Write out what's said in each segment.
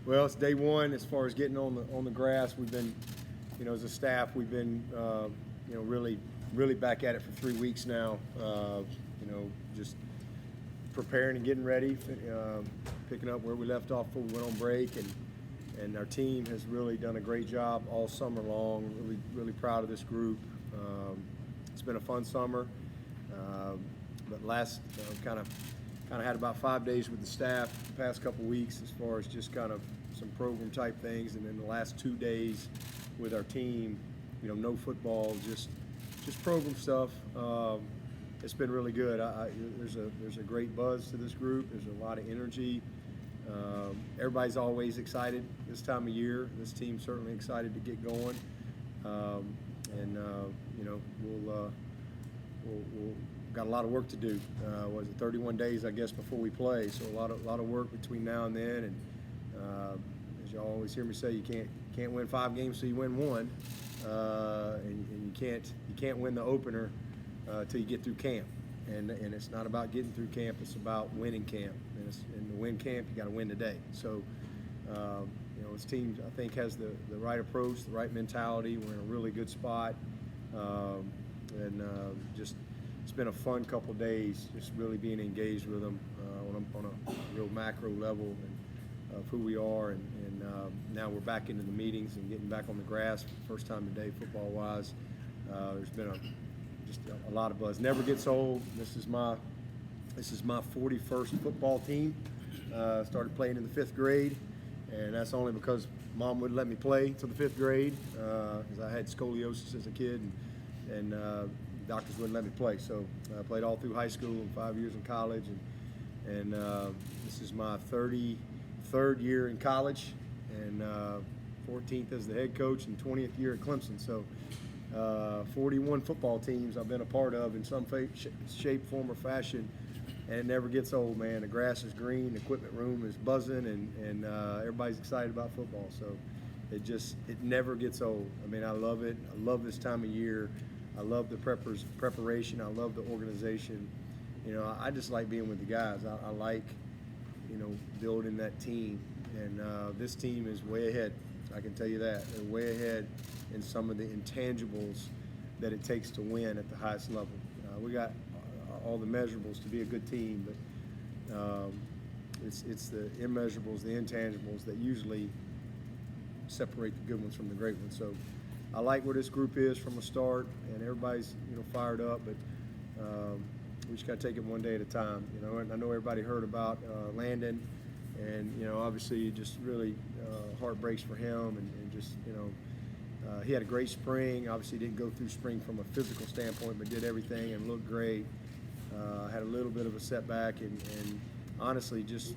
Well, it's day one as far as getting on the grass. We've been, as a staff, we've been, really back at it for 3 weeks now. Just preparing and getting ready, picking up where we left off before we went on break, and our team has really done a great job all summer long. Really proud of this group. It's been a fun summer, but last kind of had about 5 days with the staff the past couple weeks as far as just kind of some program type things, and then the last 2 days with our team, no football, just program stuff. It's been really good. There's a great buzz to this group. There's a lot of energy. Everybody's always excited this time of year. This team's certainly excited to get going, we'll got a lot of work to do. Was it 31 days, I guess, before we play? So a lot of work between now and then. And as you always hear me say, you can't win 5 games till you win one, and you can't win the opener till you get through camp. And it's not about getting through camp; it's about winning camp. And to win camp, you got to win today. So this team, I think, has the right approach, the right mentality. We're in a really good spot, just. It's been a fun couple days, just really being engaged with them on a real macro level of who we are, and now we're back into the meetings and getting back on the grass for the first time today, football-wise. There's been just a lot of buzz. Never gets old. This is my 41st football team. Started playing in the 5th grade, and that's only because Mom wouldn't let me play till the 5th grade because I had scoliosis as a kid, and doctors wouldn't let me play. So I played all through high school and 5 years in college, and this is my 33rd year in college, and 14th as the head coach, and 20th year at Clemson. So 41 football teams I've been a part of in some shape, form, or fashion, and it never gets old, man. The grass is green, the equipment room is buzzing, and everybody's excited about football. So it never gets old. I mean, I love it. I love this time of year. I love the preparation. I love the organization. I just like being with the guys. I like, building that team. And this team is way ahead. I can tell you that. They're way ahead in some of the intangibles that it takes to win at the highest level. We got all the measurables to be a good team, but it's the immeasurables, the intangibles that usually separate the good ones from the great ones. So I like where this group is from the start, and everybody's fired up, but we just got to take it one day at a time. And I know everybody heard about Lannden, and obviously it just really heart breaks for him, and just he had a great spring. Obviously didn't go through spring from a physical standpoint, but did everything and looked great. Had a little bit of a setback, and honestly just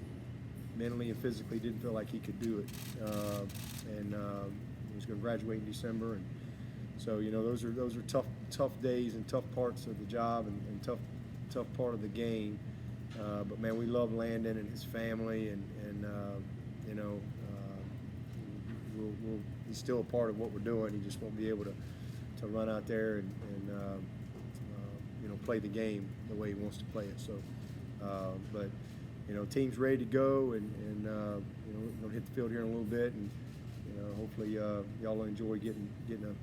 mentally and physically didn't feel like he could do it. He was going to graduate in December, and so those are tough days and tough parts of the job, and tough part of the game. But man, we love Lannden and his family, and he's still a part of what we're doing. He just won't be able to run out there and play the game the way he wants to play it. So, but team's ready to go, and we're gonna hit the field here in a little bit, and hopefully y'all will enjoy getting a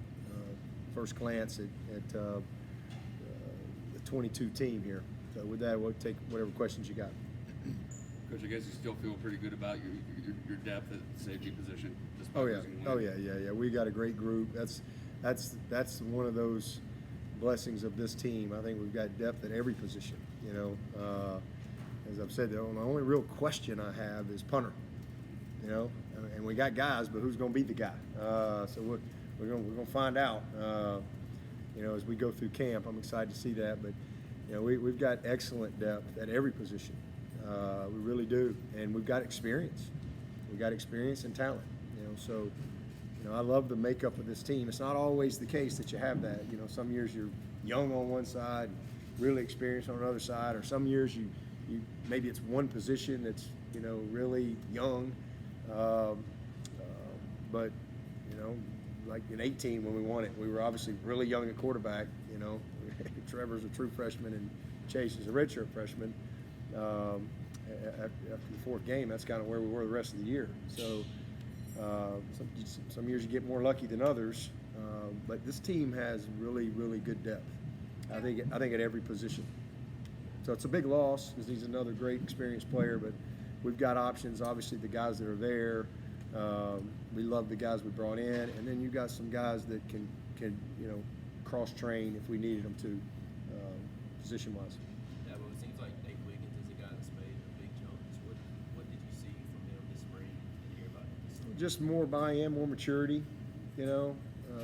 first glance at the 22 team here. So with that, we'll take whatever questions you got. Coach, I guess you still feel pretty good about your depth at the safety position. Oh yeah. We got a great group. That's one of those blessings of this team. I think we've got depth at every position. As I've said, the only real question I have is punter. And we got guys, but who's going to be the guy? So we're going to find out. As we go through camp, I'm excited to see that. But we've got excellent depth at every position. We really do, and we've got experience. We've got experience and talent. So I love the makeup of this team. It's not always the case that you have that. Some years you're young on one side, really experienced on another side, or some years you maybe it's one position that's really young. But like in 18 when we won it, we were obviously really young at quarterback. Trevor's a true freshman and Chase is a redshirt freshman. after the fourth game, that's kind of where we were the rest of the year. So some years you get more lucky than others, but this team has really, really good depth. I think at every position. So it's a big loss because he's another great experienced player, but we've got options. Obviously, the guys that are there, we love the guys we brought in, and then you got some guys that can cross train if we needed them to, position wise. Yeah, well, it seems like Nate Wiggins is a guy that's made a big jump. What did you see from him this spring and hear about him this summer? Just more buy-in, more maturity.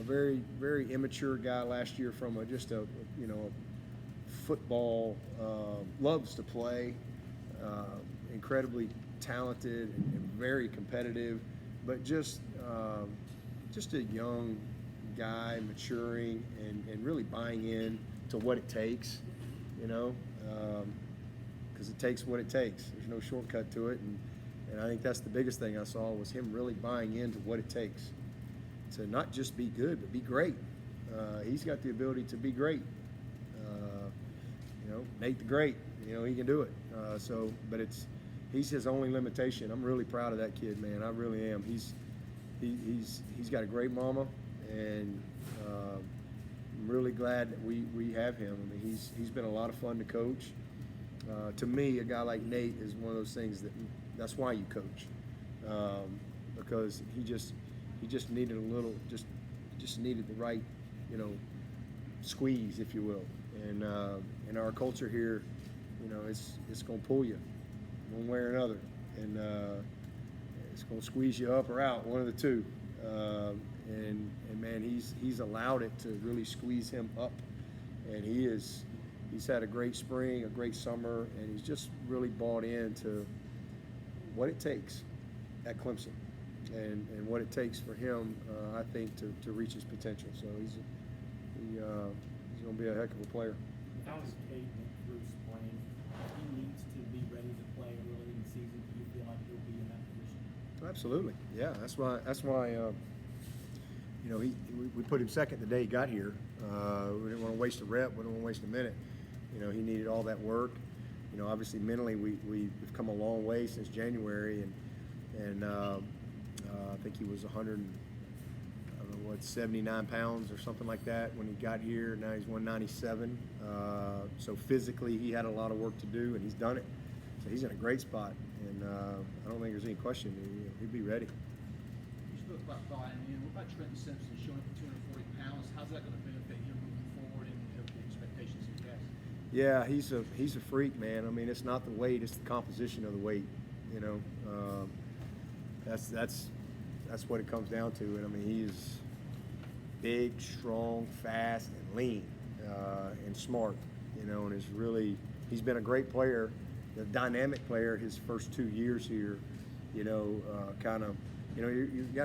Very, very immature guy last year from a football, loves to play, incredibly talented and very competitive, but just a young guy maturing and really buying in to what it takes, because it takes what it takes. There's no shortcut to it, and I think that's the biggest thing I saw was him really buying into what it takes to not just be good, but be great. He's got the ability to be great. Nate the Great, he can do it. But he's his only limitation. I'm really proud of that kid, man. I really am. He's got a great mama, and I'm really glad that we have him. I mean, he's been a lot of fun to coach. To me, a guy like Nate is one of those things that's why you coach, because he just needed a little, just needed the right, squeeze, if you will. And in our culture here, it's gonna pull you one way or another, and it's gonna squeeze you up or out, one of the two. And man, he's allowed it to really squeeze him up, and he's had a great spring, a great summer, and he's just really bought into what it takes at Clemson, and what it takes for him, I think, to reach his potential. So he's going to be a heck of a player. How is Cade through spring? He needs to be ready to play early in the season. Do you feel like he'll be in that position? Absolutely, yeah. That's why we put him second the day he got here. We didn't want to waste a rep. We didn't want to waste a minute. He needed all that work. Obviously mentally we've come a long way since January, and I think he was 79 pounds or something like that when he got here. Now he's 197. So physically he had a lot of work to do, and he's done it. So he's in a great spot, and I don't think there's any question he'd be ready. You spoke about buying in. What about Trenton Simpson showing up at 240 pounds? How's that going to benefit him moving forward and the expectations he has? Yeah, he's a freak, man. I mean, it's not the weight; it's the composition of the weight. That's what it comes down to. And I mean, he is big, strong, fast, and lean, and smart. And he's been a great player, a dynamic player his first 2 years here. You got to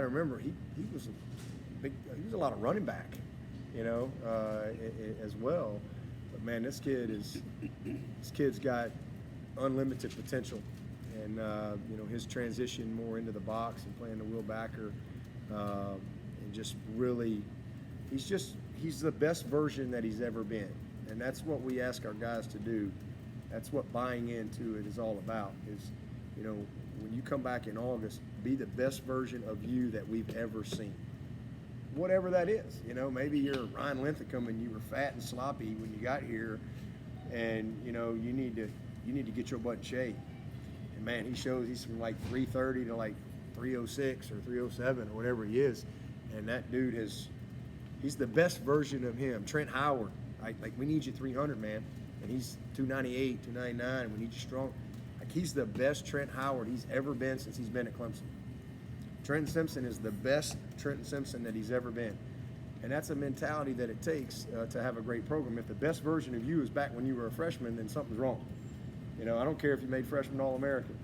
remember he was a lot of running back, as well. But man, this kid's got unlimited potential, and his transition more into the box and playing the wheel backer, and just really, he's the best version that he's ever been, and that's what we ask our guys to do. That's what buying into it is all about. Is when you come back in August, be the best version of you that we've ever seen. Whatever that is, maybe you're Ryan Linthicum and you were fat and sloppy when you got here, and you need to get your butt in shape. And man, he shows he's from like 330 to like 306 or 307 or whatever he is, and that dude he's the best version of him. Trent Howard, like we need you 300, man, and he's 298, 299, and we need you strong. Like he's the best Trent Howard he's ever been since he's been at Clemson. Trenton Simpson is the best Trenton Simpson that he's ever been. And that's a mentality that it takes to have a great program. If the best version of you is back when you were a freshman, then something's wrong. I don't care if you made freshman All-American.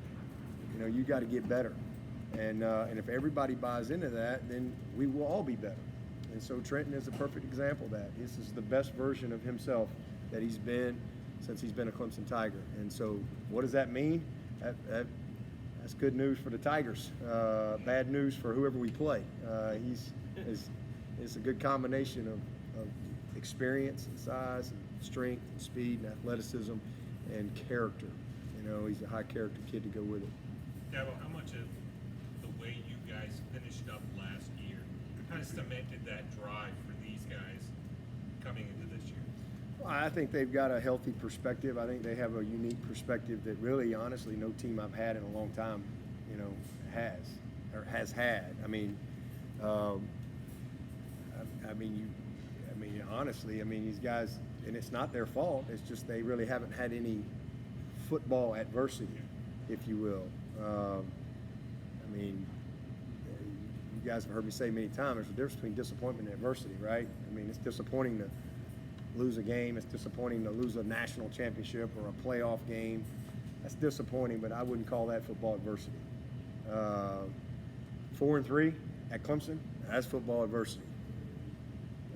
You got to get better. And if everybody buys into that, then we will all be better. And so Trenton is a perfect example of that. This is the best version of himself that he's been since he's been a Clemson Tiger. And so what does that mean? That's good news for the Tigers. Bad news for whoever we play. It's a good combination of experience and size and strength and speed and athleticism and character. You know, he's a high character kid to go with it. Dabo, how much of the way you guys finished up last year kind of cemented that drive for these guys coming into this year? Well, I think they've got a healthy perspective. I think they have a unique perspective that really, honestly, no team I've had in a long time, you know, has had. I mean, honestly, these guys, and it's not their fault. It's just they really haven't had any football adversity, if you will. You guys have heard me say many times, there's a difference between disappointment and adversity, right? I mean, it's disappointing to lose a game. It's disappointing to lose a national championship or a playoff game. That's disappointing, but I wouldn't call that football adversity. 4-3 at Clemson, that's football adversity.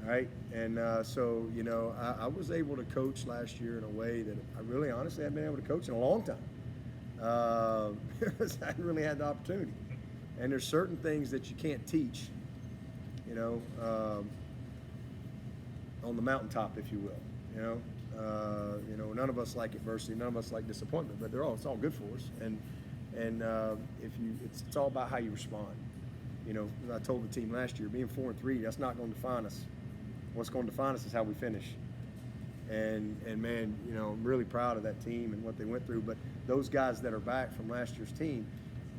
All right, and so, you know, I was able to coach last year in a way that I really honestly haven't been able to coach in a long time. Because I hadn't really had the opportunity. And there's certain things that you can't teach, you know, on the mountaintop, if you will. You know, none of us like adversity, none of us like disappointment, but it's all good for us. And it's all about how you respond. You know, as I told the team last year, being 4-3, that's not going to define us. What's going to define us is how we finish. And man, you know, I'm really proud of that team and what they went through. But those guys that are back from last year's team,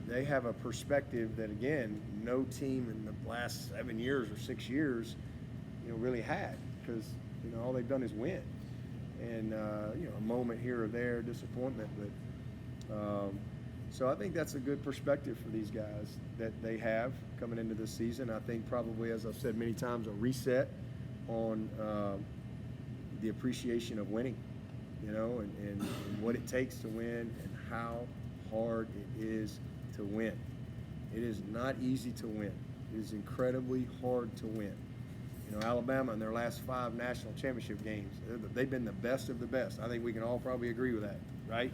they have a perspective that, again, no team in the last 7 years or 6 years, you know, really had. Because, you know, all they've done is win. And, you know, a moment here or there, disappointment. But so I think that's a good perspective for these guys that they have coming into this season. I think probably, as I've said many times, a reset on the appreciation of winning, you know, and what it takes to win and how hard it is to win. It is not easy to win. It is incredibly hard to win. You know, Alabama in their last 5 national championship games, they've been the best of the best. I think we can all probably agree with that, right?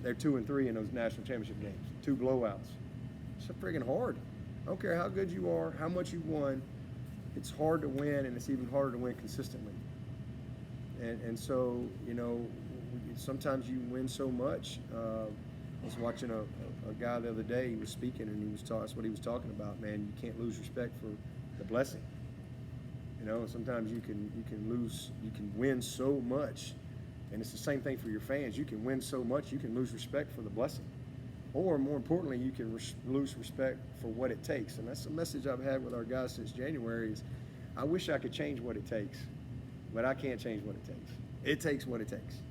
They're 2-3 in those national championship games, 2 blowouts. It's friggin' hard. I don't care how good you are, how much you won. It's hard to win, and it's even harder to win consistently. And so, you know, sometimes you win so much. I was watching a guy the other day. He was speaking, and that's what he was talking about. Man, you can't lose respect for the blessing. You know, sometimes you can win so much, and it's the same thing for your fans. You can win so much, you can lose respect for the blessing. Or more importantly, you can lose respect for what it takes. And that's the message I've had with our guys since January is I wish I could change what it takes, but I can't change what it takes. It takes what it takes.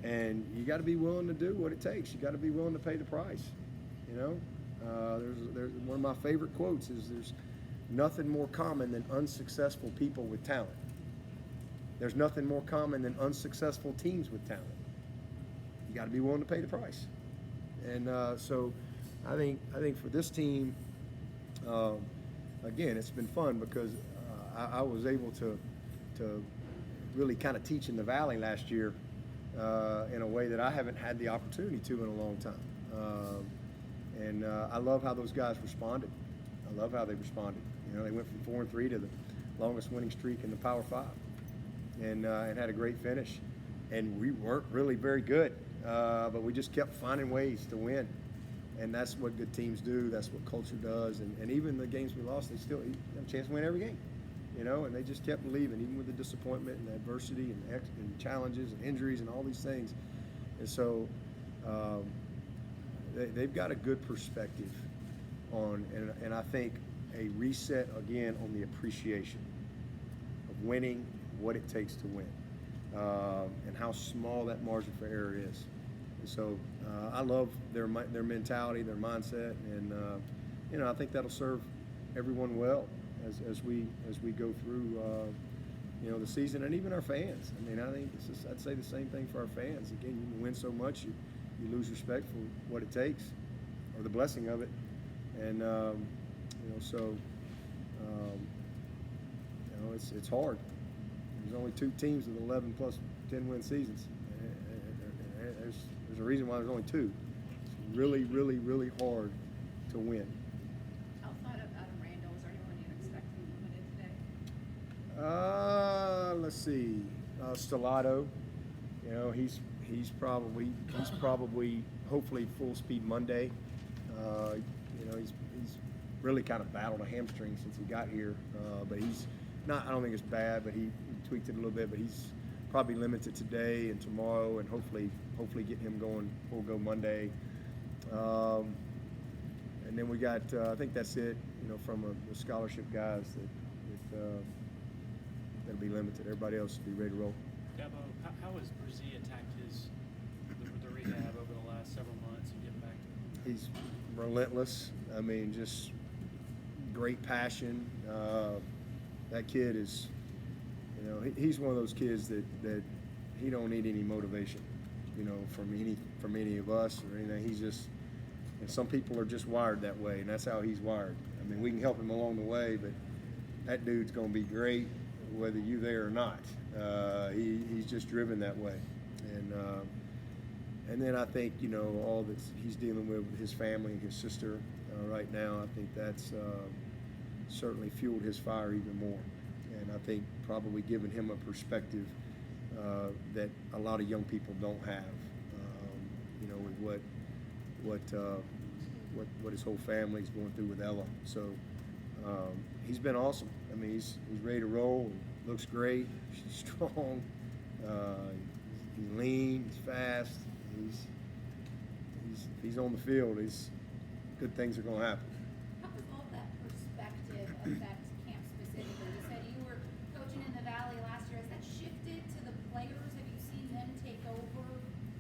And you got to be willing to do what it takes. You got to be willing to pay the price. You know, there's one of my favorite quotes is there's nothing more common than unsuccessful people with talent. There's nothing more common than unsuccessful teams with talent. You got to be willing to pay the price. And so I think for this team, again, it's been fun because I was able to really kind of teach in the Valley last year in a way that I haven't had the opportunity to in a long time. And I love how those guys responded. I love how they responded. You know, they went from 4-3 to the longest winning streak in the Power 5 and had a great finish. And we weren't really very good. But we just kept finding ways to win. And that's what good teams do. That's what culture does. And even the games we lost, they still have a chance to win every game. You know, and they just kept believing, even with the disappointment and adversity and challenges and injuries and all these things. And so they've got a good perspective on, and I think a reset again on the appreciation of winning, what it takes to win, and how small that margin for error is. And so I love their mentality, their mindset, and you know, I think that'll serve everyone well as we go through you know, the season, and even our fans. I mean, I think I'd say the same thing for our fans. Again, you can win so much, you lose respect for what it takes or the blessing of it, and you know, so you know, it's hard. There's only 2 teams with 11 plus 10 win seasons. There's a reason why there's only 2. It's really, really, really hard to win. Outside of Adam Randall, is there anyone you expect to be limited today? Let's see. Stellato, you know, he's probably hopefully full speed Monday. You know, he's really kind of battled a hamstring since he got here, but he's not. I don't think it's bad, but he tweaked it a little bit. But he's probably limited today and tomorrow, and hopefully get him going full go Monday. And then we got I think that's it. You know, from the scholarship guys that'll be limited. Everybody else will be ready to roll. Dabo, how has Bresee attacked the rehab over the last several months and getting back to it? He's relentless. I mean, just great passion. That kid is, you know, he's one of those kids that he don't need any motivation, you know, from any of us or anything. He's just, and some people are just wired that way, and that's how he's wired. I mean, we can help him along the way, but that dude's going to be great whether you're there or not. He's just driven that way, and then I think, you know, all that he's dealing with his family and his sister right now, I think that's certainly fueled his fire even more, and I think probably given him a perspective that a lot of young people don't have, you know, with what his whole family's going through with Ella. So he's been awesome. I mean, he's ready to roll. Looks great. He's strong. He's lean. He's fast. He's on the field. Good things are going to happen. How does all that perspective affect camp specifically? You said you were coaching in the Valley last year. Has that shifted to the players? Have you seen them take over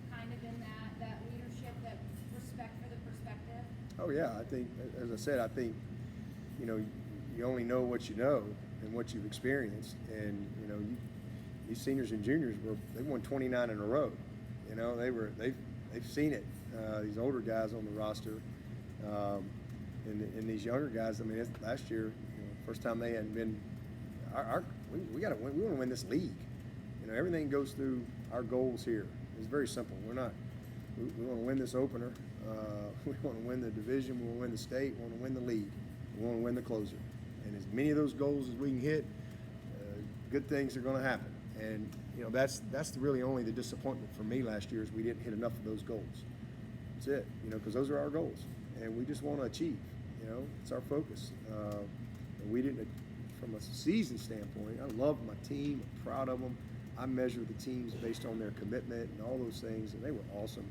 kind of in that leadership, that respect for the perspective? Oh yeah, I think, as I said, I think, you know, you only know what you know and what you've experienced, and you know, these seniors and juniors they won 29 in a row. You know, they've seen it. These older guys on the roster, and these younger guys. I mean, last year, you know, first time they hadn't been. We got to win. We want to win this league. You know, everything goes through our goals here. It's very simple. We want to win this opener. We want to win the division. We want to win the state. We want to win the league. We want to win the closer. And as many of those goals as we can hit, good things are going to happen. And you know, that's really only the disappointment for me last year is we didn't hit enough of those goals. That's it. You know, because those are our goals, and we just want to achieve. You know, it's our focus. And we didn't, from a season standpoint. I love my team. I'm proud of them. I measure the teams based on their commitment and all those things, and they were awesome.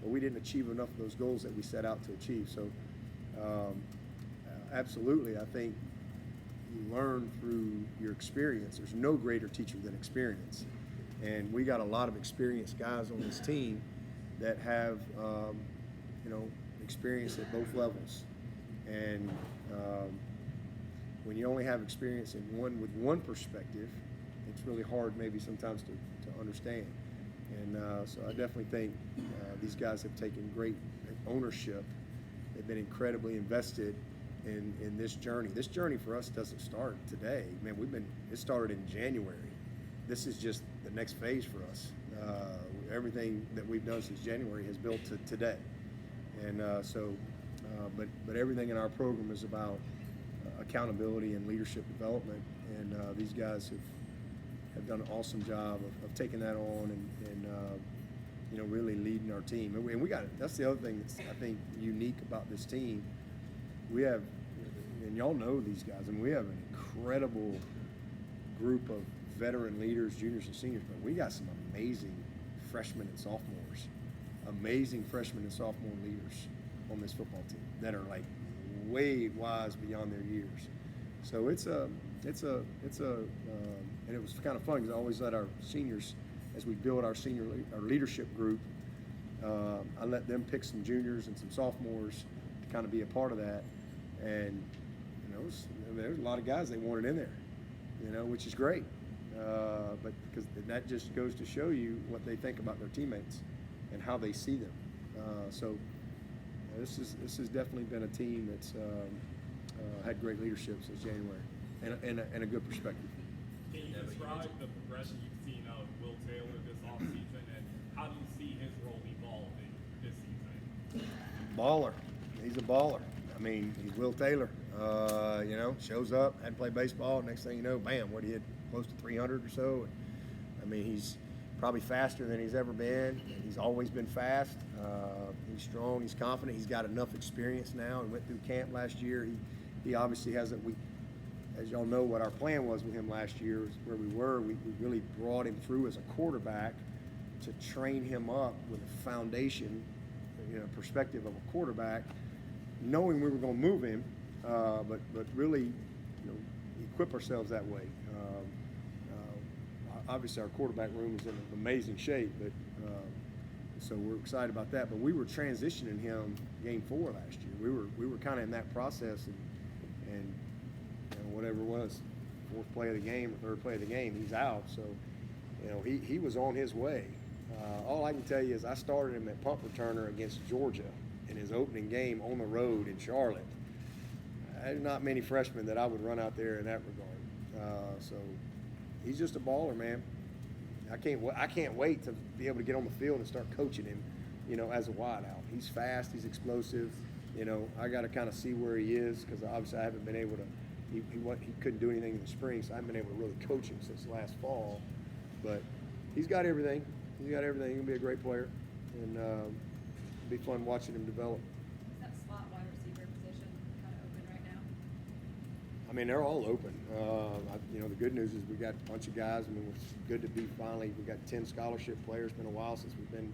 But we didn't achieve enough of those goals that we set out to achieve. So, absolutely, I think you learn through your experience. There's no greater teacher than experience. And we got a lot of experienced guys on this team that have, you know, experience at both levels. And when you only have experience with one perspective, it's really hard maybe sometimes to understand. And so I definitely think these guys have taken great ownership. They've been incredibly invested in this journey. This journey for us doesn't start today. Man, it started in January. This is just the next phase for us. Everything that we've done since January has built to today. And but everything in our program is about accountability and leadership development. And these guys have done an awesome job of taking that on and you know, really leading our team. And we got it. That's the other thing that's, I think, unique about this team. We have, and y'all know these guys, I mean, we have an incredible group of veteran leaders, juniors and seniors, but we got some amazing freshmen and sophomores, amazing freshmen and sophomore leaders on this football team that are like way wise beyond their years. So and it was kind of fun because I always let our seniors, as we build our leadership group, I let them pick some juniors and some sophomores to kind of be a part of that. And you know, there's a lot of guys they wanted in there, you know, which is great. But because that just goes to show you what they think about their teammates and how they see them. So this has definitely been a team that's had great leadership since January and a good perspective. Can you describe the progression you've seen out of Will Taylor this offseason, and how do you see his role evolving this season? Baller. He's a baller. I mean, he's Will Taylor. You know, shows up, hadn't played baseball. Next thing you know, bam, he hit close to 300 or so. I mean, he's probably faster than he's ever been. He's always been fast. He's strong. He's confident. He's got enough experience now. He went through camp last year. He obviously hasn't. As y'all know, what our plan was with him last year is where we were. We really brought him through as a quarterback to train him up with a foundation, perspective of a quarterback, knowing we were going to move him, but really, equip ourselves that way. Obviously, our quarterback room is in amazing shape, but so we're excited about that. But we were transitioning him game 4 last year. We were kind of in that process, and whatever it was, 4th play of the game or 3rd play of the game, he's out. So he was on his way. All I can tell you is I started him at punt returner against Georgia in his opening game on the road in Charlotte. There's not many freshmen that I would run out there in that regard. So he's just a baller, man. I can't wait to be able to get on the field and start coaching him, as a wideout. He's fast, he's explosive. I got to kind of see where he is because obviously I haven't been able to. He couldn't do anything in the spring, so I haven't been able to really coach him since last fall. But he's got everything. He's got everything. He's gonna be a great player, and it'll be fun watching him develop. Is that slot wide receiver position kind of open right now? I mean, they're all open. The good news is we got a bunch of guys. I mean, it's good to be finally. We got 10 scholarship players. It's been a while since we've been,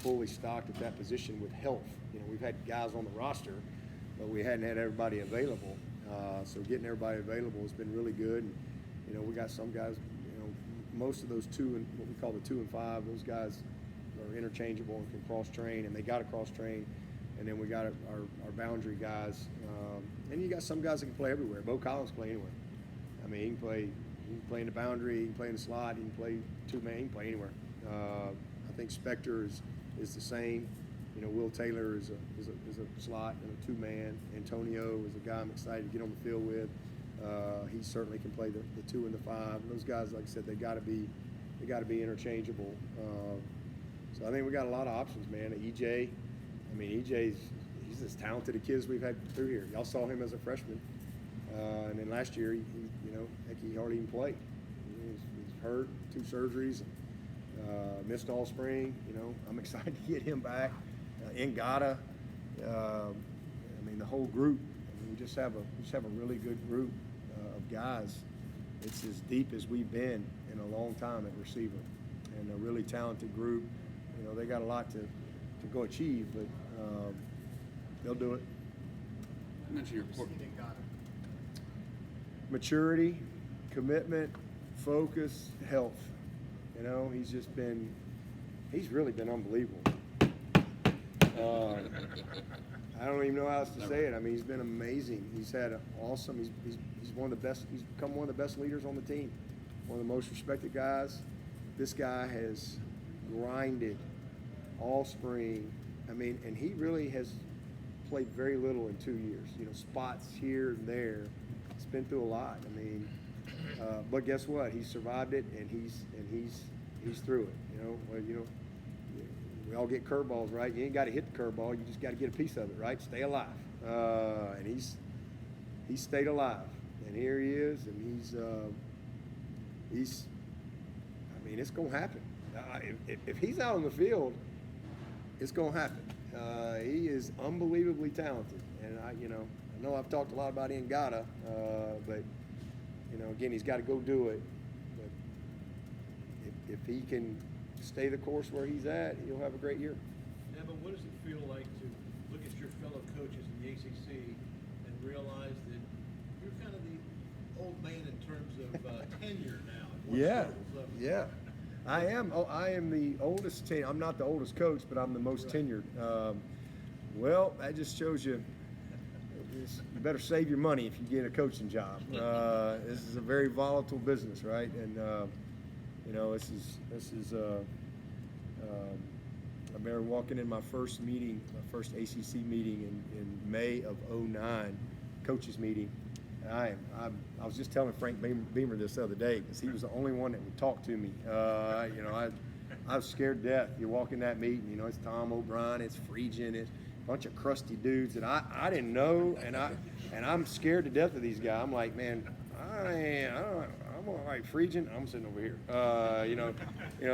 fully stocked at that position with health. We've had guys on the roster, but we hadn't had everybody available. So getting everybody available has been really good. And, we got some guys. Most of those 2 and what we call the 2 and 5. Those guys are interchangeable and can cross train, and they got to cross train. And then we got our boundary guys. And you got some guys that can play everywhere. Bo Collins can play anywhere. I mean, he can play in the boundary, he can play in the slot, he can play 2-man, he can play anywhere. I think Spector is the same. Will Taylor is a slot and a 2-man. Antonio is a guy I'm excited to get on the field with. He certainly can play the 2 and the 5. And those guys, like I said, they got to be interchangeable. So I think we got a lot of options, man. EJ, he's as talented a kid as we've had through here. Y'all saw him as a freshman, and then last year he hardly even played. He's hurt, 2 surgeries, missed all spring. I'm excited to get him back. Ngata, the whole group. We just have a really good group of guys. It's as deep as we've been in a long time at receiver, and a really talented group. They got a lot to go achieve, but they'll do it. You mentioned your court. Maturity, commitment, focus, health. He's really been unbelievable. I don't even know how else to say it. He's been amazing. He's had awesome. He's one of the best. He's become one of the best leaders on the team. One of the most respected guys. This guy has grinded all spring. And he really has played very little in 2 years. Spots here and there. He's been through a lot. But guess what? He survived it, and he's through it. We all get curveballs, right? You ain't got to hit the curveball. You just got to get a piece of it, right? Stay alive. And he's stayed alive, and here he is, and it's gonna happen. If he's out on the field, it's gonna happen. He is unbelievably talented, and I know I've talked a lot about Ngata, but again, he's got to go do it. But if he can stay the course where he's at, he'll have a great year. Yeah, but what does it feel like to look at your fellow coaches in the ACC and realize that you're kind of the old man in terms of tenure now? Yeah. I am the oldest. I'm not the oldest coach, but I'm the most tenured. Well, that just shows you you better save your money if you get a coaching job. This is a very volatile business, right? And this is I remember walking in my first ACC meeting in May of '09, coaches meeting. And I was just telling Frank Beamer this the other day because he was the only one that would talk to me. I was scared to death. You walk in that meeting, it's Tom O'Brien, it's Friedgen, it's a bunch of crusty dudes that I didn't know, and I'm scared to death of these guys. I'm like, man, I I'm all right. Friedgen, I'm sitting over here.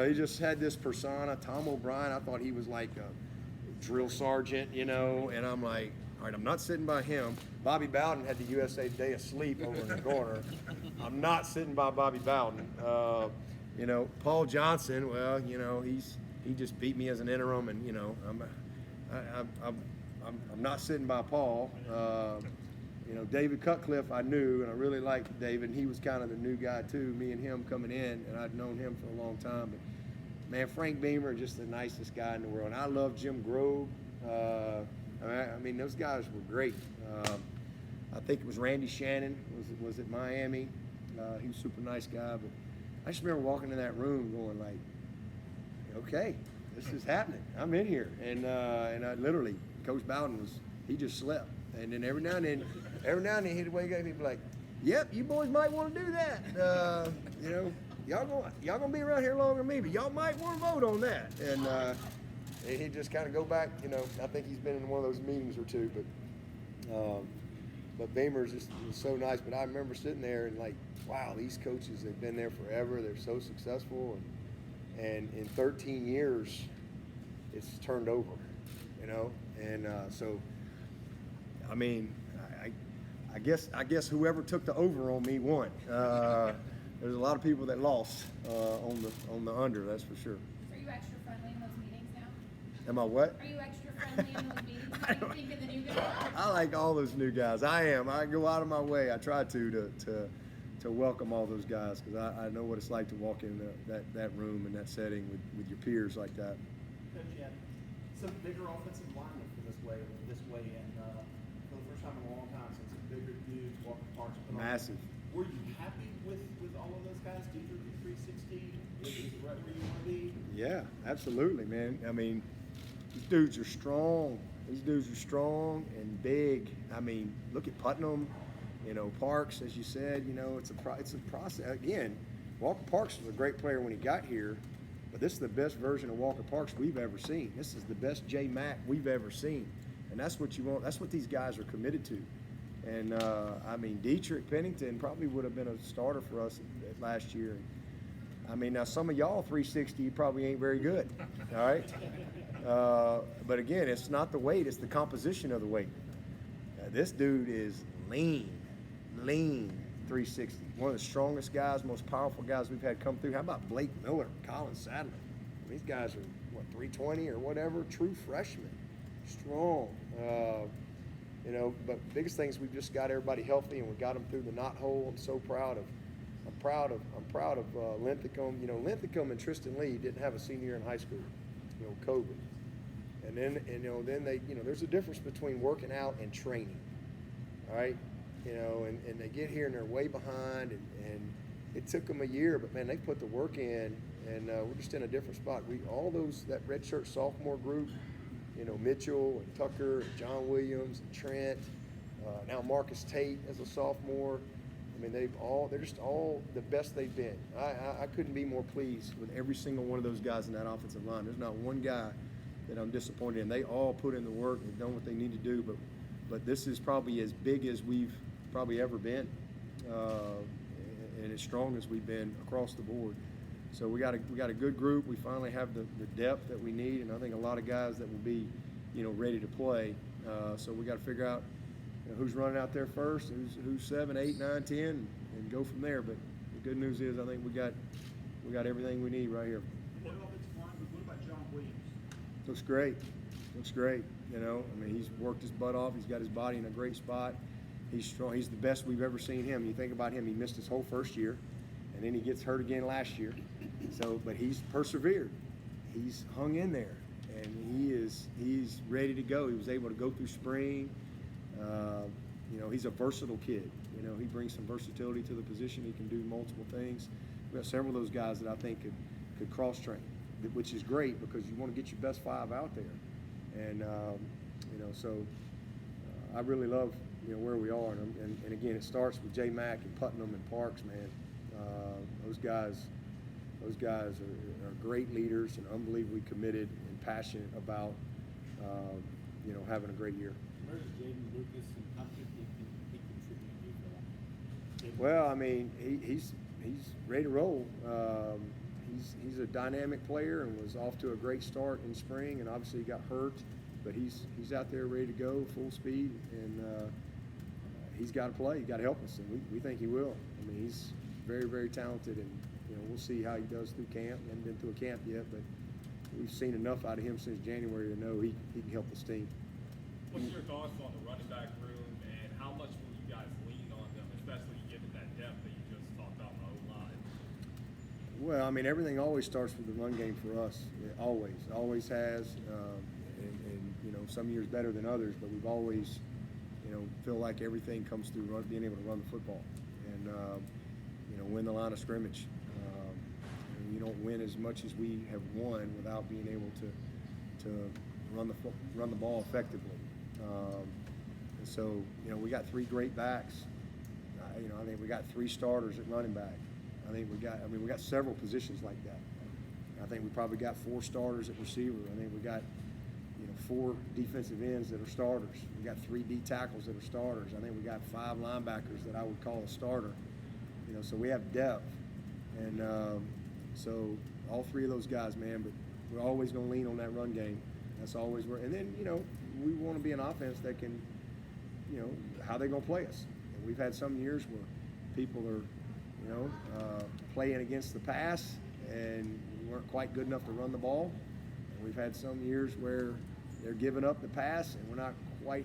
He just had this persona. Tom O'Brien, I thought he was like a drill sergeant, and I'm like, all right, I'm not sitting by him. Bobby Bowden had the USA Today asleep over in the corner. I'm not sitting by Bobby Bowden. Paul Johnson, well, he just beat me as an interim, and I'm not sitting by Paul. David Cutcliffe I knew, and I really liked David, and he was kind of the new guy too, me and him coming in, and I'd known him for a long time. But man, Frank Beamer, just the nicest guy in the world. And I love Jim Grove. Those guys were great. I think it was Randy Shannon was at Miami. He was a super nice guy, but I just remember walking in that room going like, okay, this is happening. I'm in here. And I literally, Coach Bowden he just slept. And then every now and then he'd wake up and he'd be like, yep, you boys might want to do that. Y'all gonna be around here longer than me, but y'all might want to vote on that. And he'd just kind of go back, I think he's been in one of those meetings or two, but Beamer's just was so nice. But I remember sitting there and like, wow, these coaches, they've been there forever. They're so successful. And in 13 years, it's turned over, so, I mean, I guess whoever took the over on me won. There's a lot of people that lost on the under, that's for sure. Are you extra friendly in those meetings now? Am I what? Are you extra friendly in those meetings now? You think of the new guys? I like all those new guys. I am. I go out of my way. I try to welcome all those guys because I know what it's like to walk in that room and that setting with your peers like that. Coach, you had some bigger offensive linemen for this way, and for the first time in a long time, since some bigger dudes walking parts. Massive. Were you happy with all of those guys? Do you think 360 is right where you want to be? Yeah, absolutely, man. I mean, these dudes are strong. These dudes are strong and big. I mean, look at Putnam, Parks, as you said. It's a process. Again, Walker Parks was a great player when he got here, but this is the best version of Walker Parks we've ever seen. This is the best J Mac we've ever seen, and that's what you want. That's what these guys are committed to. And Dietrich Pennington probably would have been a starter for us last year. I mean, now some of y'all 360 probably ain't very good, all right? But again, it's not the weight, it's the composition of the weight. This dude is lean 360. One of the strongest guys, most powerful guys we've had come through. How about Blake Miller, Colin Sadler? These guys are, 320 or whatever, true freshmen, strong. But biggest thing is we've just got everybody healthy and we got them through the knot hole. I'm so proud of Linthicum. Linthicum and Tristan Lee didn't have a senior year in high school, COVID. And then they, there's a difference between working out and training, all right? And they get here and they're way behind and it took them a year, but man, they put the work in and we're just in a different spot. That redshirt sophomore group, Mitchell and Tucker and John Williams and Trent, now Marcus Tate as a sophomore. I mean, they're just all the best they've been. I couldn't be more pleased with every single one of those guys in that offensive line. There's not one guy that I'm disappointed in. They all put in the work and done what they need to do, but this is probably as big as we've probably ever been, and as strong as we've been across the board. So we got a good group. We finally have the depth that we need, and I think a lot of guys that will be, ready to play. So we got to figure out who's running out there first, who's 7, 8, 9, 10, and go from there. But the good news is I think we got everything we need right here. What about John Williams? Looks great. He's worked his butt off. He's got his body in a great spot. He's strong. He's the best we've ever seen him. You think about him, he missed his whole first year, and then he gets hurt again last year. But he's persevered. He's hung in there, and he's ready to go. He was able to go through spring. He's a versatile kid. He brings some versatility to the position. He can do multiple things. We've got several of those guys that I think could cross-train, which is great because you want to get your best 5 out there. And, I really love, where we are. And again, it starts with J Mac and Putnam and Parks, man. Those guys are great leaders and unbelievably committed and passionate about, having a great year. Where's Jeadyn Lukus, and how could he contribute to you for that? Well, I mean, he's he's ready to roll. He's a dynamic player and was off to a great start in spring, and obviously he got hurt, but he's out there ready to go full speed, and he's got to play. He's got to help us, and we think he will. I mean, he's very, very talented, and we'll see how he does through camp. He hasn't been through a camp yet, but we've seen enough out of him since January to know he can help this team. What's your thoughts on the running back room, and how much will you guys lean on them, especially given that depth that you just talked about in the O-line? Well, I mean, everything always starts with the run game for us. It always has, and some years better than others, but we've always, feel like everything comes through being able to run the football and, win the line of scrimmage. You don't win as much as we have won without being able to run the ball effectively. And so, we got 3 great backs. I think we got 3 starters at running back. I think we got several positions like that. I think we probably got 4 starters at receiver. I think we got 4 defensive ends that are starters. We got 3 D tackles that are starters. I think we got 5 linebackers that I would call a starter. So we have depth, and so all 3 of those guys, man. But we're always going to lean on that run game. That's always where. And then we want to be an offense that can, how they going to play us. And we've had some years where people are, playing against the pass and we weren't quite good enough to run the ball. And we've had some years where they're giving up the pass and we're not quite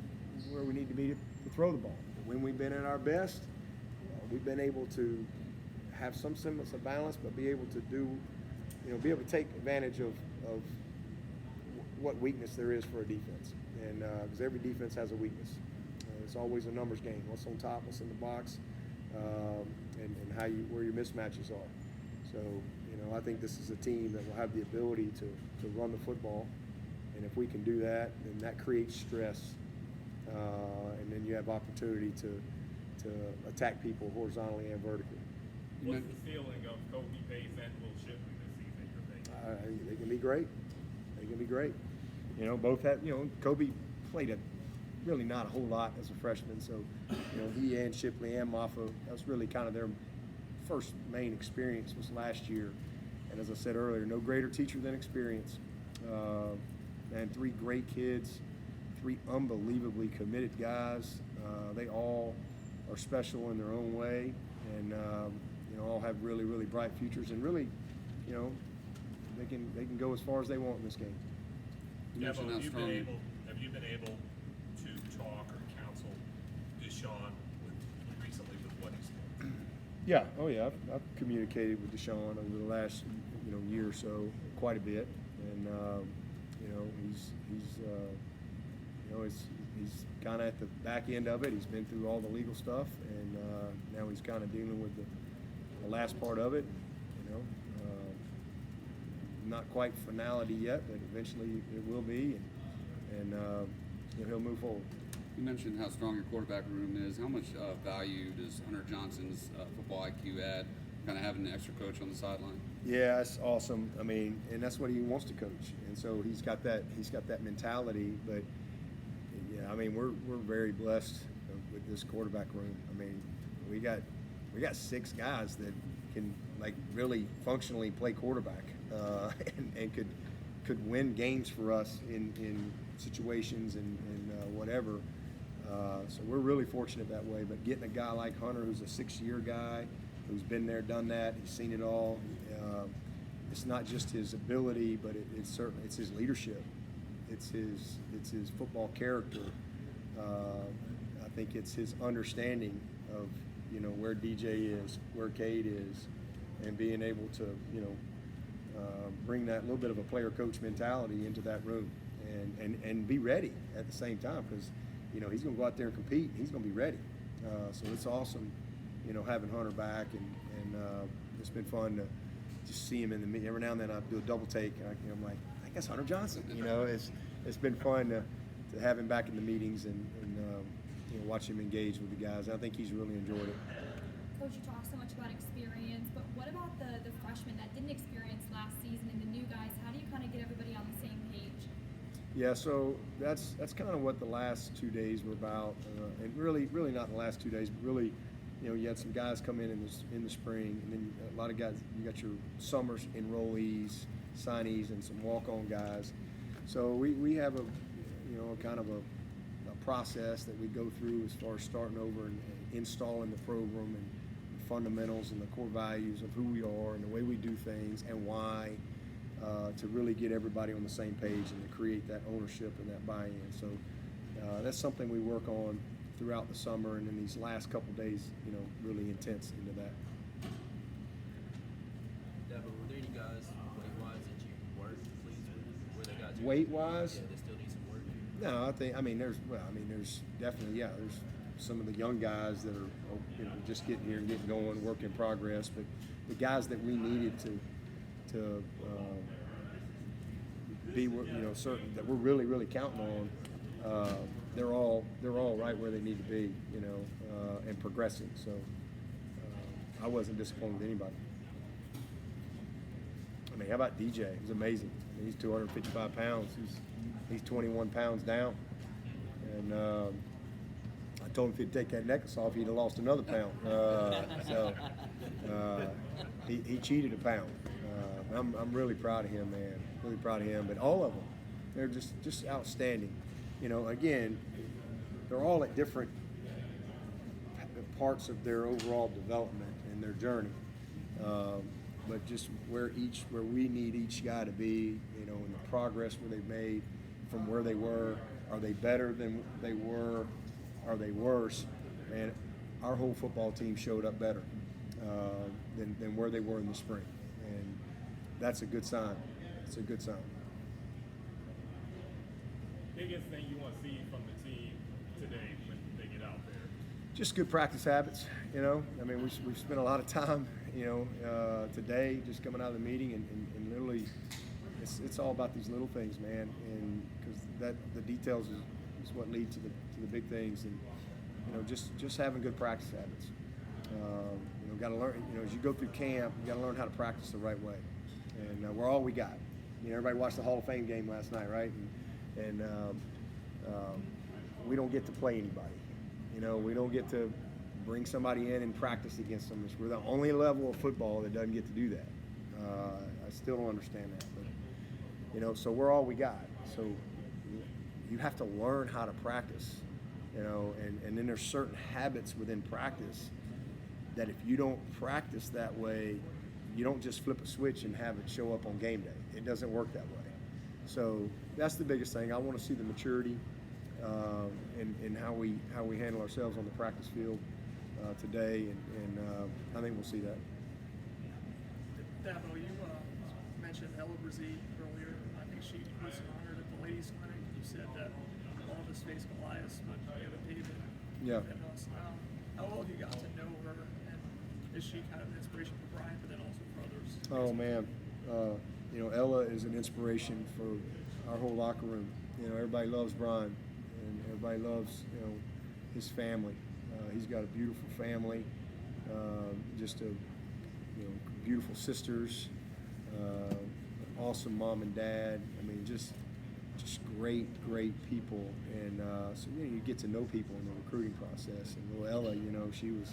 where we need to be to throw the ball. But when we've been at our best, we've been able to have some semblance of balance, but be able to be able to take advantage of what weakness there is for a defense. And because every defense has a weakness. It's always a numbers game. What's on top, what's in the box, and where your mismatches are. So, I think this is a team that will have the ability to run the football. And if we can do that, then that creates stress. And then you have opportunity to attack people horizontally and vertically. What's the ceiling of Kobe Pace and Will Shipley this season, you're thinking? They can be great. They can be great. Both have, Kobe played really not a whole lot as a freshman. So, he and Shipley and Maffa, that's really kind of their first main experience was last year. And as I said earlier, no greater teacher than experience. And 3 great kids, 3 unbelievably committed guys. They all are special in their own way, and all have really, really bright futures. And really, they can go as far as they want in this game. Dabo, have you been able to talk or counsel Deshaun recently with what he's doing? Yeah. Oh yeah. I've communicated with Deshaun over the last year or so quite a bit, and he's kind of at the back end of it. He's been through all the legal stuff, and now he's kind of dealing with the last part of it. Not quite finality yet, but eventually it will be, and he'll move forward. You mentioned how strong your quarterback room is. How much value does Hunter Johnson's football IQ add, kind of having an extra coach on the sideline? Yeah, it's awesome. I mean, and that's what he wants to coach, and so he's got that mentality. But yeah, I mean, we're very blessed with this quarterback room. I mean, we got 6 guys that can really functionally play quarterback, and could win games for us in situations and whatever. So we're really fortunate that way. But getting a guy like Hunter, who's a 6-year guy, who's been there, done that, he's seen it all. It's not just his ability, but it's his leadership. It's his football character. I think it's his understanding of where DJ is, where Cade is, and being able to bring that little bit of a player coach mentality into that room, and be ready at the same time, because he's going to go out there and compete. He's going to be ready. So it's awesome, having Hunter back, and it's been fun to just see him in the meeting. Every now and then I do a double take, and I'm like, I think that's Hunter Johnson. It's been fun to have him back in the meetings and watch him engage with the guys. I think he's really enjoyed it. Coach, you talk so much about experience, but what about the freshmen that didn't experience last season and the new guys? How do you kind of get everybody on the same page? Yeah, so that's kind of what the last 2 days were about, and really not the last 2 days, but really, you had some guys come in the spring, and then a lot of guys. You got your summer enrollees, signees, and some walk-on guys. So we have a kind of a process that we go through as far as starting over and installing the program and the fundamentals and the core values of who we are and the way we do things and why, to really get everybody on the same page and to create that ownership and that buy-in. So that's something we work on throughout the summer, and in these last couple days, really intense into that. Dabo, were there any guys weight-wise that you weren't pleased with? Were there guys Weight-wise? Yeah, that still need some work? No, there's definitely, there's some of the young guys that are, just getting here and getting going, work in progress. But the guys that we needed to be, certain that we're really, really counting on, they're all right where they need to be, and progressing. So I wasn't disappointed with anybody. How about DJ? He's amazing. He's 255 pounds. He's 21 pounds down. And I told him if he'd take that necklace off, he'd have lost another pound. He cheated a pound. I'm really proud of him, man. Really proud of him. But all of them, they're just outstanding. Again, they're all at different parts of their overall development and their journey. But just where we need each guy to be, in the progress where they've made from where they were. Are they better than they were? Are they worse? And our whole football team showed up better than where they were in the spring. And that's a good sign. It's a good sign. Biggest thing you want to see from the team today when they get out there? Just good practice habits. We've spent a lot of time, today just coming out of the meeting and literally it's all about these little things, man. And because the details is what lead to the big things. And just having good practice habits. Got to learn. As you go through camp, you got to learn how to practice the right way. And we're all we got. Everybody watched the Hall of Fame game last night, right? And we don't get to play anybody. We don't get to bring somebody in and practice against them. We're the only level of football that doesn't get to do that. I still don't understand that, but so we're all we got. So you have to learn how to practice, and then there's certain habits within practice that if you don't practice that way, you don't just flip a switch and have it show up on game day. It doesn't work that way. So that's the biggest thing. I want to see the maturity in how we handle ourselves on the practice field today, and I think we'll see that. Dabo, you mentioned LB Bresee earlier. I think she was honored at the ladies' clinic. You said that all of us face Goliath, but David. Yeah. How well have you got to know her, and is she kind of an inspiration for Brian, but then also for others? Oh man, Ella is an inspiration for our whole locker room. Everybody loves Brian, and everybody loves his family. He's got a beautiful family, just beautiful sisters, awesome mom and dad. Just great people, and so you get to know people in the recruiting process. And little Ella, she was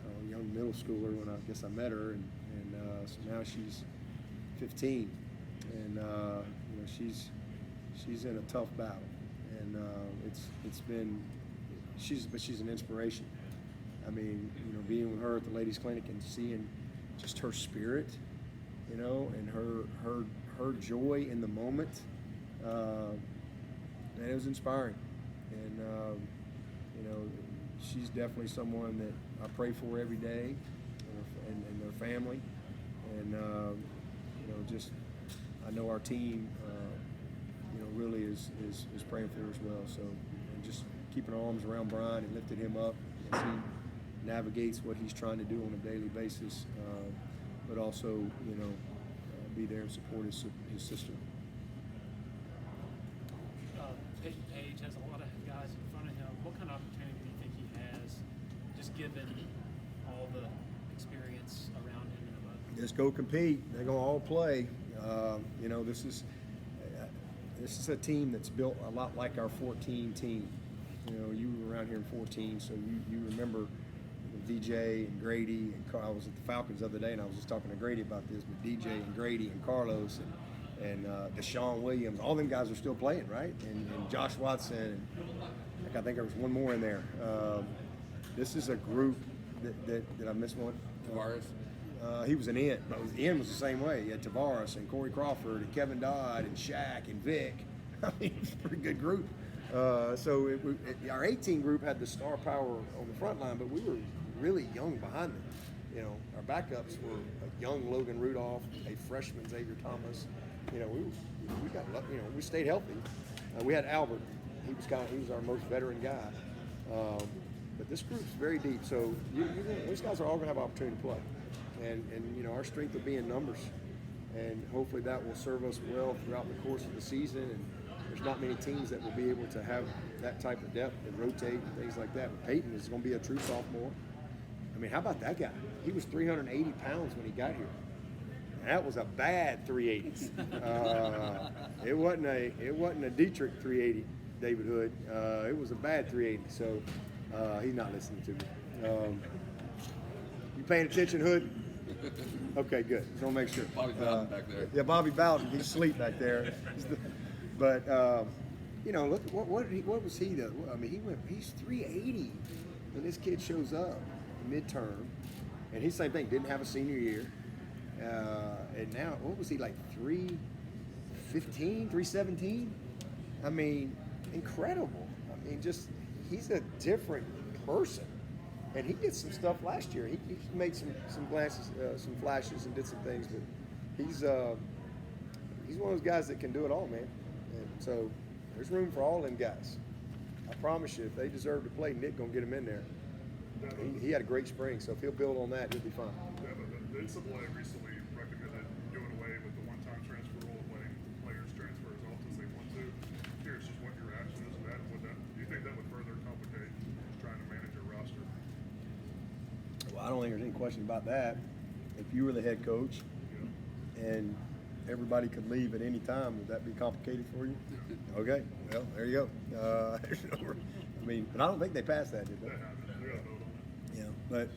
a young middle schooler when I met her, and so now she's 15, and she's in a tough battle, and she's an inspiration. Being with her at the ladies' clinic and seeing just her spirit, and her joy in the moment, and it was inspiring. And she's definitely someone that I pray for every day, and their family. And I know our team, really is praying for her as well. So just keeping our arms around Brian and lifting him up as he navigates what he's trying to do on a daily basis, but also be there and support his sister. Payton Page has a lot of guys in front of him. What kind of opportunity do you think he has, just given all the experience around him and above? Just go compete. They're gonna all play. This is a team that's built a lot like our 14 team. You were around here in 14, so you remember DJ and Grady and I was at the Falcons the other day, and I was just talking to Grady about this. But DJ and Grady and Carlos and Deshaun Williams, all them guys are still playing, right? And Josh Watson, and I think there was one more in there. This is a group that I missed one. Tavares. He was an end. The end was the same way. You had Tavares and Corey Crawford and Kevin Dodd and Shaq and Vic. I mean, it's a pretty good group. So our 18 group had the star power on the front line, but we were really young behind them. You know, our backups were a young Logan Rudolph, a freshman Xavier Thomas. You know, we got, you know, we stayed healthy. We had Albert. He was our most veteran guy. But this group's very deep. So these guys are all going to have opportunity to play. And you know, our strength will be in numbers. And hopefully that will serve us well throughout the course of the season. And there's not many teams that will be able to have that type of depth and rotate and things like that. But Payton is going to be a true sophomore. I mean, how about that guy? He was 380 pounds when he got here. That was a bad 380. It wasn't a Dietrich 380, David Hood. It was a bad 380. So he's not listening to me. You paying attention, Hood? Okay, good. Just want to make sure. Bobby Bowden back there. Yeah, Bobby Bowden. He's asleep back there. But you know, look what was he? I mean, he's 380 when this kid shows up midterm, and he's same thing. Didn't have a senior year, and now what was he like? 315, 317. I mean, incredible. I mean, just he's a different person. And he did some stuff last year. He made some glances, some flashes, and did some things. But he's one of those guys that can do it all, man. And so there's room for all them guys. I promise you, if they deserve to play, Nick gonna get them in there. He had a great spring, so if he'll build on that, he'll be fine. Yeah, but the NCAA recently recommended doing away with the one-time transfer rule of letting players transfer as often as they want to. Here's just what your reaction is to that. Do you think that would further complicate trying to manage your roster? Well, I don't think there's any question about that. If you were the head coach and everybody could leave at any time, would that be complicated for you? Okay, well, there you go. I mean, but I don't think they passed that, did they? Yeah, but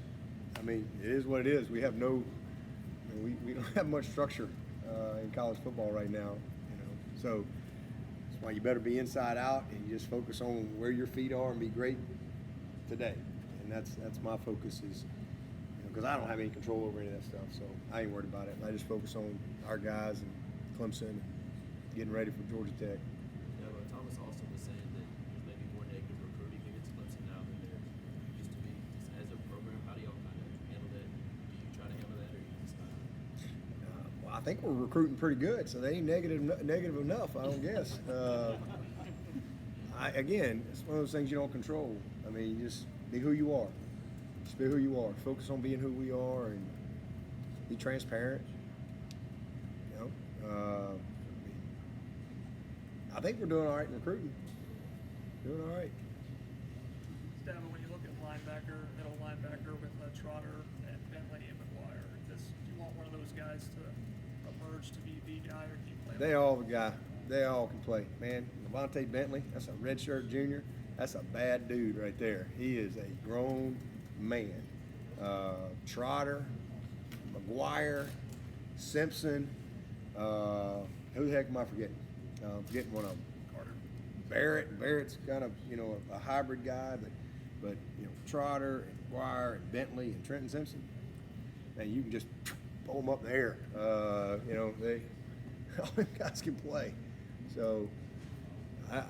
I mean, it is what it is. We have we don't have much structure in college football right now, you know. So that's why you better be inside out and you just focus on where your feet are and be great today. And that's my focus is, because I don't have any control over any of that stuff, so I ain't worried about it. I just focus on our guys and Clemson and getting ready for Georgia Tech. Yeah, but Thomas also was saying that there's maybe more negative recruiting against Clemson now than there used to be. Just as a program, how do y'all kind of handle that? Do you try to handle that, or you just Well, I think we're recruiting pretty good, so they ain't negative enough, I don't guess. Again, it's one of those things you don't control. I mean, you just be who you are. Just be who you are. Focus on being who we are and be transparent. You know, I think we're doing all right in recruiting. Doing all right. Dabo, when you look at middle linebacker with Trotter and Bentley and McGuire, do you want one of those guys to emerge to be the guy, or do you play? They all the guy. They all can play. Man, Levante Bentley, that's a redshirt junior. That's a bad dude right there. He is a grown man. Trotter, McGuire, Simpson, who the heck am I forgetting? Forgetting one of them. Barrett's kind of, you know, a hybrid guy, but you know, Trotter and McGuire and Bentley and Trenton Simpson, man, you can just pull them up in the air. You know, all them guys can play. So I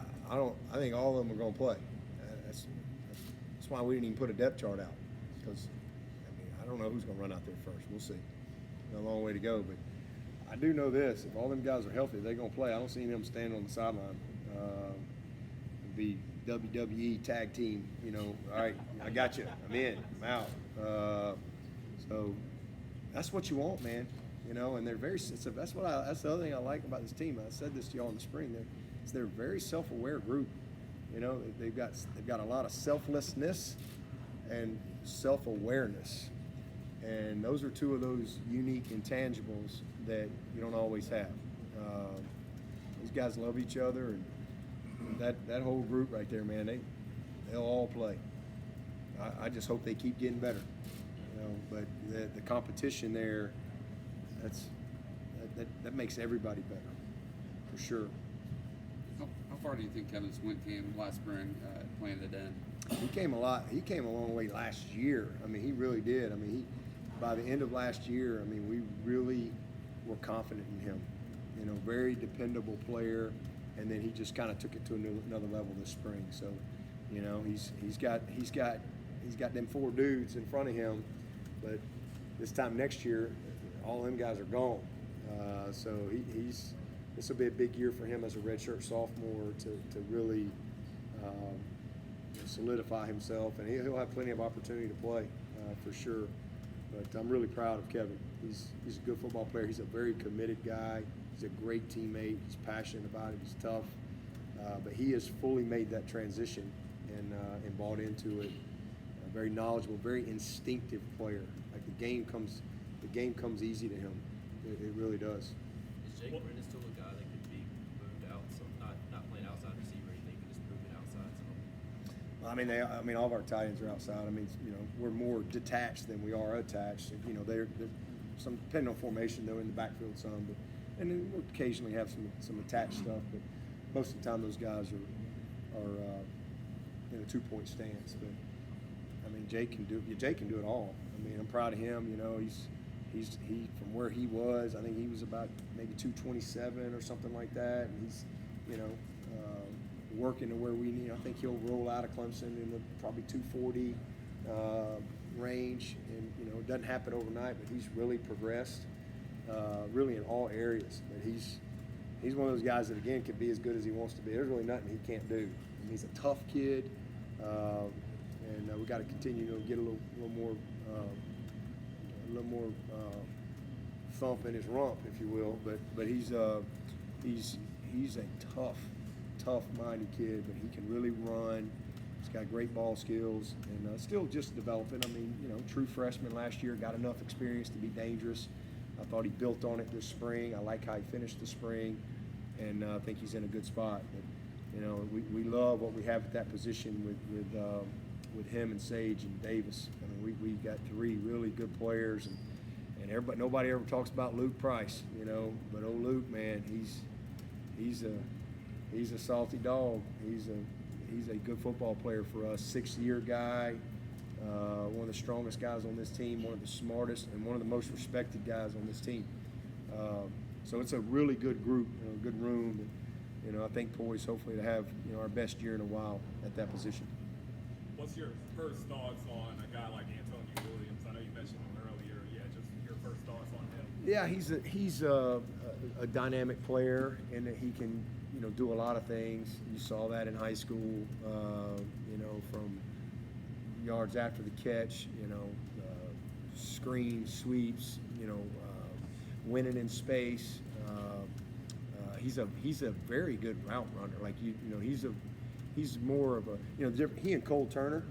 think all of them are going to play. That's why we didn't even put a depth chart out, because I don't know who's going to run out there first. We'll see. Got a long way to go, but I do know this: if all them guys are healthy, they're going to play. I don't see them standing on the sideline. Be WWE tag team. You know, all right, I got you. I'm in. I'm out. So that's what you want, man. You know, and they're very. That's the other thing I like about this team. I said this to y'all in the spring. They're a very self-aware group. You know, they've got a lot of selflessness and self-awareness, and those are two of those unique intangibles that you don't always have. These guys love each other, and that whole group right there, man. They'll all play. I just hope they keep getting better. You know, but the competition there, that makes everybody better, for sure. How far do you think Kevin Swint came last spring playing the den? He came a long way last year. I mean, he really did. I mean, by the end of last year, I mean, we really were confident in him. You know, very dependable player, and then he just kind of took it to another level this spring. So, you know, he's got them 4 dudes in front of him, but this time next year, all them guys are gone. So this will be a big year for him as a redshirt sophomore to really solidify himself, and he'll have plenty of opportunity to play for sure. But I'm really proud of Kevin. He's a good football player. He's a very committed guy. He's a great teammate. He's passionate about it. He's tough. But he has fully made that transition and bought into it. Very knowledgeable, very instinctive player. Like the game comes easy to him. It really does. Is Jake Briningstool a guy that could be moved out? So not playing outside receiver or anything, but just moving outside. So. I mean, all of our tight ends are outside. I mean, you know, we're more detached than we are attached. You know, they're some depending on formation, though, in the backfield some, but and then we'll occasionally have some attached stuff. But most of the time, those guys are in a 2-point stance. But I mean, Jake can do it all. I mean, I'm proud of him. You know, he from where he was, I think he was about maybe 227 or something like that, and he's, you know, working to where we need. I think he'll roll out of Clemson in the probably 240 range, and you know, it doesn't happen overnight, but he's really progressed, really in all areas. But he's one of those guys that again can be as good as he wants to be. There's really nothing he can't do. I mean, he's a tough kid, and we got to continue to get a little more thump in his rump, if you will. But he's a tough-minded kid, but he can really run. He's got great ball skills, and still just developing. I mean, you know, true freshman last year, got enough experience to be dangerous. I thought he built on it this spring. I like how he finished the spring, and I think he's in a good spot. But, you know, we love what we have at that position with him and Sage and Davis. I mean, we got 3 really good players, and nobody ever talks about Luke Price, you know, but old Luke, man, he's a salty dog. He's a good football player for us. 6-year guy, one of the strongest guys on this team, one of the smartest, and one of the most respected guys on this team. So it's a really good group, you know, good room. And, you know, I think poised hopefully to have, you know, our best year in a while at that position. What's your first thoughts on a guy like Antonio Williams? I know you mentioned him earlier. Yeah, just your first thoughts on him. Yeah, he's a dynamic player, and that he can, you know, do a lot of things. You saw that in high school, you know, from yards after the catch, you know, screen sweeps, you know, winning in space. He's a very good route runner. Like you know, he's more of a, you know, he and Cole Turner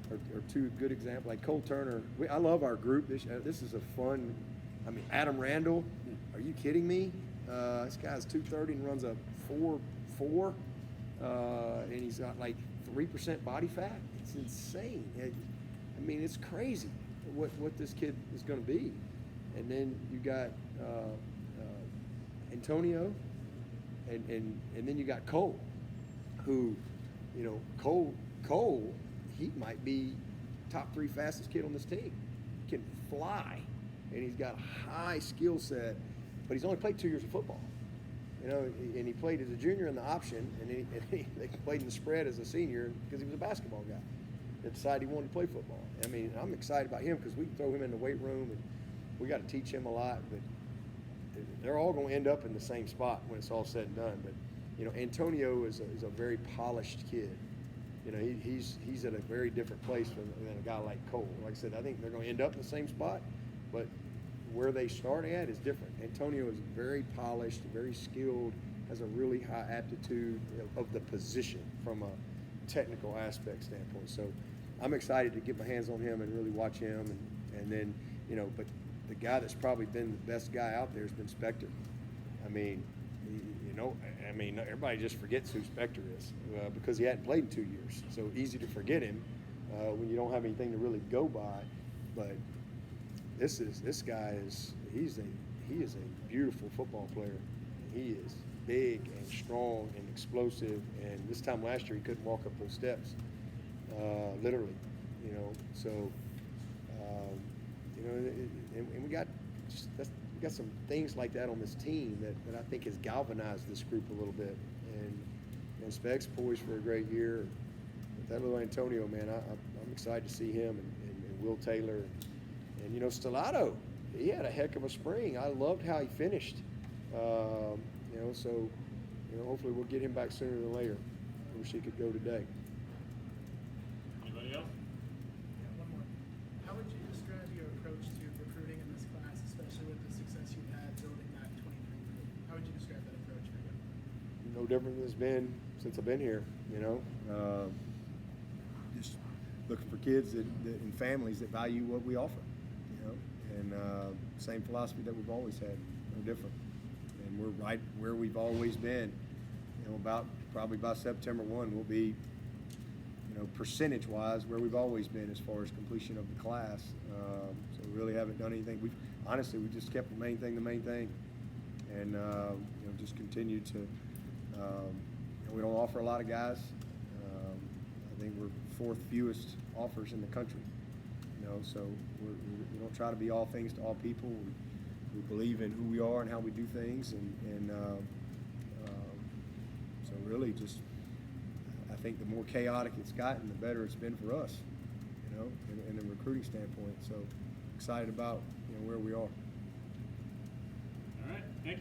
are 2 good examples. Like Cole Turner, I love our group. This is a fun. I mean, Adam Randall, are you kidding me? This guy's 230 and runs a 4.4, and he's got like 3% body fat. It's insane. I mean, it's crazy what this kid is going to be. And then you got Antonio, and then you got Cole, who, you know, Cole, he might be top 3 fastest kid on this team. Can fly, and he's got a high skill set, but he's only played 2 years of football. You know, and he played as a junior in the option, and he played in the spread as a senior because he was a basketball guy that decided he wanted to play football. I mean, I'm excited about him because we can throw him in the weight room, and we got to teach him a lot. But they're all going to end up in the same spot when it's all said and done. But you know, Antonio is a very polished kid. You know, he's at a very different place than a guy like Cole. Like I said, I think they're going to end up in the same spot, but where they start at is different. Antonio is very polished, very skilled, has a really high aptitude of the position from a technical aspect standpoint. So I'm excited to get my hands on him and really watch him. And then, you know, but the guy that's probably been the best guy out there has been Spector. I mean, everybody just forgets who Spector is because he hadn't played in 2 years. So easy to forget him. when you don't have anything to really go by. But this guy is he is a beautiful football player. He is big and strong and explosive. And this time last year he couldn't walk up those steps, literally. You know, so you know, and we got some things like that on this team that I think has galvanized this group a little bit. And Specs poised for a great year. But that little Antonio, man, I'm excited to see him and Will Taylor. And you know, Stellato, he had a heck of a spring. I loved how he finished. You know, so you know, hopefully we'll get him back sooner than later. I wish he could go today. Anybody else? Yeah, one more. How would you describe your approach to recruiting in this class, especially with the success you've had building that 23 group? How would you describe that approach for you? No different than it's been since I've been here, you know. Just looking for kids that and families that value what we offer, you know. And same philosophy that we've always had, no different. And we're right where we've always been. You know, probably by September 1, we'll be, you know, percentage-wise where we've always been as far as completion of the class. So we really haven't done anything. We just kept the main thing, and you know, just continued to. You know, we don't offer a lot of guys. I think we're fourth fewest offers in the country. You know, so we don't try to be all things to all people. We believe in who we are and how we do things, and so really just I think the more chaotic it's gotten, the better it's been for us. You know, in a recruiting standpoint. So excited about where we are.